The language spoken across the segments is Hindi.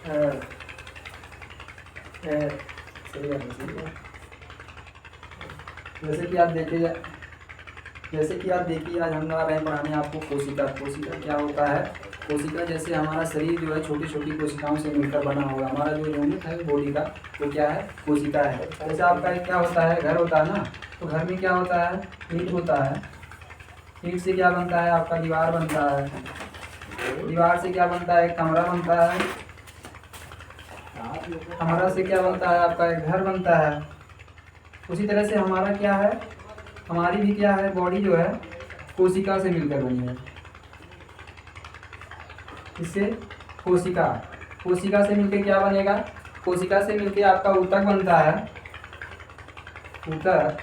सही है, सही है। जैसे कि आप देखिए आज हम आ रहे हैं पढ़ाने आपको कोशिका। कोशिका क्या होता है? कोशिका जैसे हमारा शरीर जो है छोटी छोटी कोशिकाओं से मिलकर बना हुआ, हमारा जो यूनिट है बॉडी का वो क्या है? कोशिका है। जैसे आपका एक क्या होता है, घर होता है ना, तो घर में क्या होता है? ईंट होता है। ईंट से क्या बनता है? आपका दीवार बनता है। दीवार से क्या बनता है? कमरा बनता है। कमरा से क्या बनता है? आपका एक घर बनता है। उसी तरह से हमारा क्या है, हमारी भी क्या है, बॉडी जो है कोशिका से मिलकर बनी है। इससे कोशिका, कोशिका से मिलकर क्या बनेगा? कोशिका से मिलकर आपका ऊतक बनता है। ऊतक,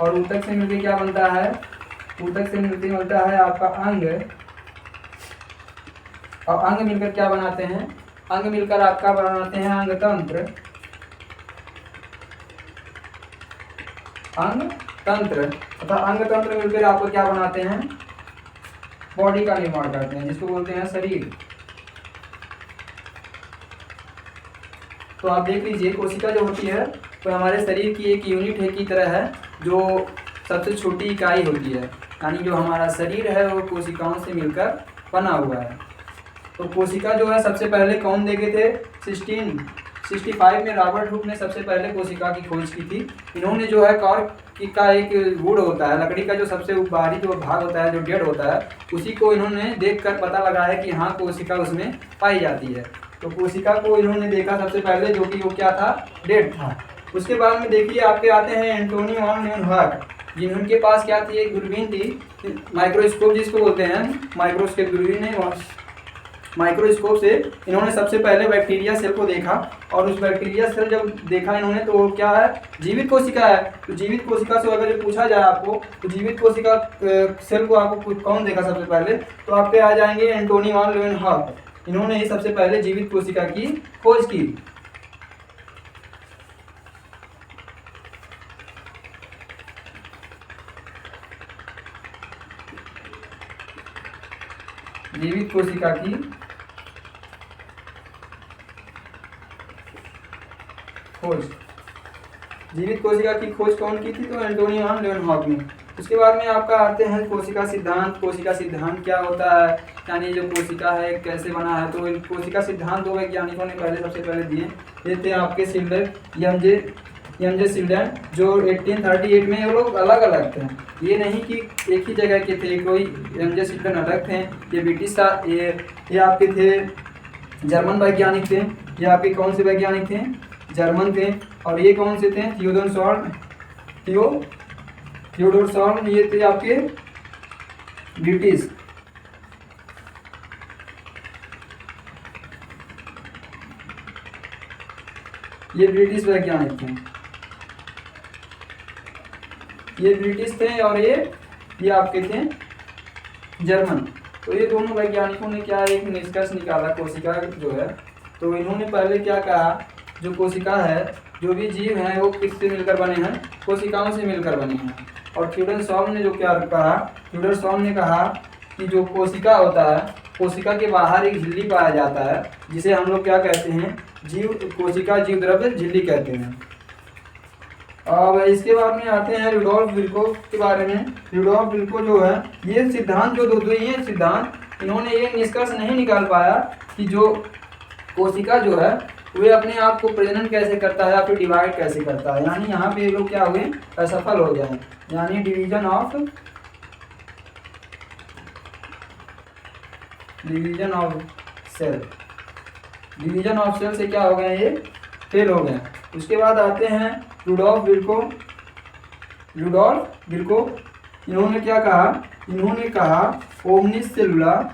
और ऊतक से मिलकर क्या बनता है? ऊतक से मिलकर बनता है आपका अंग, और अंग मिलकर क्या बनाते हैं? अंग मिलकर आपका बनाते हैं अंग तंत्र। अंग तंत्र तथा अंग तंत्र मिलकर आपको क्या बनाते हैं? बॉडी का निर्माण करते हैं, जिसको बोलते हैं शरीर। तो आप देख लीजिए, कोशिका जो होती है तो हमारे शरीर की एक यूनिट है की तरह है, जो सबसे छोटी इकाई होती है। यानी जो हमारा शरीर है वो कोशिकाओं से मिलकर बना हुआ है। तो कोशिका जो है सबसे पहले कौन देखे थे? 1665 में रॉबर्ट हुक ने सबसे पहले कोशिका की खोज की थी। इन्होंने जो है कॉर्क का एक वुड होता है, लकड़ी का जो सबसे बाहरी जो भाग होता है, जो डेड होता है, उसी को इन्होंने देखकर पता लगाया कि हाँ कोशिका उसमें पाई जाती है। तो कोशिका को इन्होंने देखा सबसे पहले, जो कि वो क्या था? डेड था। उसके बाद में देखिए आपके आते हैं एंटोनी वॉन ल्यूएनहार्ट, जिनके पास क्या थी? एक दूरबीन थी, माइक्रोस्कोप जिसको बोलते हैं, माइक्रोस्कोप दूरबीन है। माइक्रोस्कोप से इन्होंने सबसे पहले बैक्टीरिया सेल को देखा, और उस बैक्टीरिया सेल जब देखा इन्होंने तो वो क्या है? जीवित कोशिका है। तो जीवित कोशिका से अगर पूछा जाए आपको, तो जीवित कोशिका सेल को आपको कौन देखा सबसे पहले? तो आपके आ जाएंगे एंटोनी वॉन ल्यूएनहार्ट। इन्होंने ही सबसे पहले जीवित कोशिका की खोज की। जीवित कोशिका की खोज, जीवित कोशिका की खोज कौन की थी? तो एंटोनी वॉन ल्यूएनहार्ट ने। उसके बाद में आपका आते हैं कोशिका सिद्धांत। कोशिका सिद्धांत क्या होता है, यानी जो कोशिका है कैसे बना है? तो कोशिका सिद्धांत दो वैज्ञानिकों ने सबसे पहले दिए। ये थे आपके सिल्डर, एम जे सिल्डन, जो 1838 में। ये लोग अलग अलग थे, ये नहीं कि एक ही जगह के थे। कोई एम जे सिल्डन अलग थे, ये ब्रिटिश था। ये आपके थे जर्मन वैज्ञानिक थे। ये आपके कौन से वैज्ञानिक थे? जर्मन थे। और ये कौन से थे? थियोडोर सॉल्म, ये थे आपके ब्रिटिश। ये ब्रिटिश वैज्ञानिक थे, ये ब्रिटिश थे, और ये आपके थे जर्मन। तो ये दोनों वैज्ञानिकों ने क्या एक निष्कर्ष निकाला कोशिका जो है। तो इन्होंने पहले क्या कहा, जो कोशिका है, जो भी जीव हैं वो किससे मिलकर बने हैं? कोशिकाओं से मिलकर बने हैं। और थियोडोर सॉल्म ने जो क्या कहा, थियोडोर सॉल्म ने कहा कि जो कोशिका होता है, कोशिका के बाहर एक झिल्ली पाया जाता है, जिसे हम लोग क्या कहते हैं? कोशिका जीव द्रव्य झिल्ली कहते हैं। अब इसके बाद में आते हैं रुडोल्फ विर्कोव के बारे में। रुडोल्फ विर्कोव जो है, ये सिद्धांत जो दो ये सिद्धांत, इन्होंने ये निष्कर्ष नहीं निकाल पाया कि जो कोशिका जो है वे अपने आप को प्रजनन कैसे करता है या फिर डिवाइड कैसे करता है। यानी यहाँ पे ये लोग क्या हुए? असफल हो गए। यानी division of cell, division of cell से क्या हो गए? ये फेल हो गए। उसके बाद आते हैं रुडोल्फ विर्कोव। इन्होंने क्या कहा? इन्होंने कहा ओमनिस सेलुला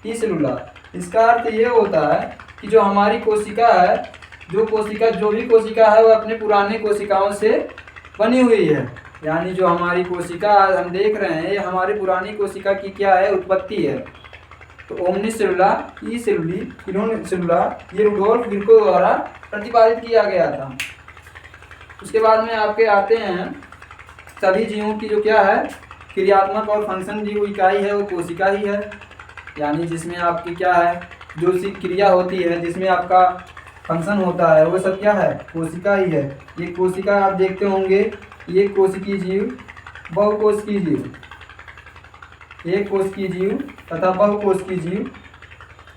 ई सेलुला। इसका अर्थ ये होता है कि जो हमारी कोशिका है, जो भी कोशिका है वो अपने पुराने कोशिकाओं से बनी हुई है। यानी जो हमारी कोशिका हम देख रहे हैं, ये हमारी पुरानी कोशिका की क्या है? उत्पत्ति है। तो ओमनी सेलुलर, ई सेलुली, यूनिसेलुलर ये रुडोल्फ विर्को द्वारा प्रतिपादित किया गया था। उसके बाद में आपके आते हैं सभी जीवों की जो क्या है क्रियात्मक और फंक्शन जो इकाई है वो कोशिका ही है, यानी जिसमें आपकी क्या है जो सी क्रिया होती है जिसमें आपका फंक्शन होता है वो सब क्या है कोशिका ही है। ये कोशिका आप देखते होंगे, ये कोशिकीय जीव, बहुकोशिकीय जीव, एक कोशिकीय जीव तथा बहुकोशिकीय जीव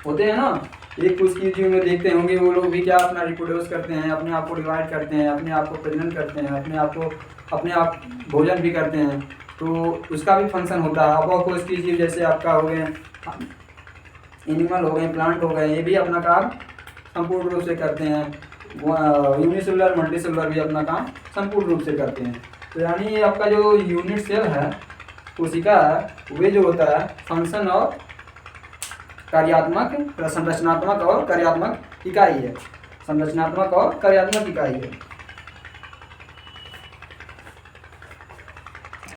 होते हैं ना। एक कोशिकीय जीव में देखते होंगे वो लोग भी क्या अपना रिप्रोड्यूस करते हैं, अपने आप को डिवाइड करते हैं, अपने आप को प्रजनन करते हैं, अपने आप भोजन भी करते हैं, तो उसका भी फंक्शन होता है। बहुकोशिकीय जीव जैसे आपका हो गए एनिमल हो गए, प्लांट हो गए, ये भी अपना काम संपूर्ण रूप से करते हैं। यूनिसेलुलर मल्टीसेलुलर भी अपना काम संपूर्ण रूप से करते हैं। तो यानी ये आपका जो यूनिट सेल है कोशिका है वे जो होता है फंक्शन और कार्यात्मक, संरचनात्मक और कार्यात्मक इकाई है, संरचनात्मक और कार्यात्मक इकाई है।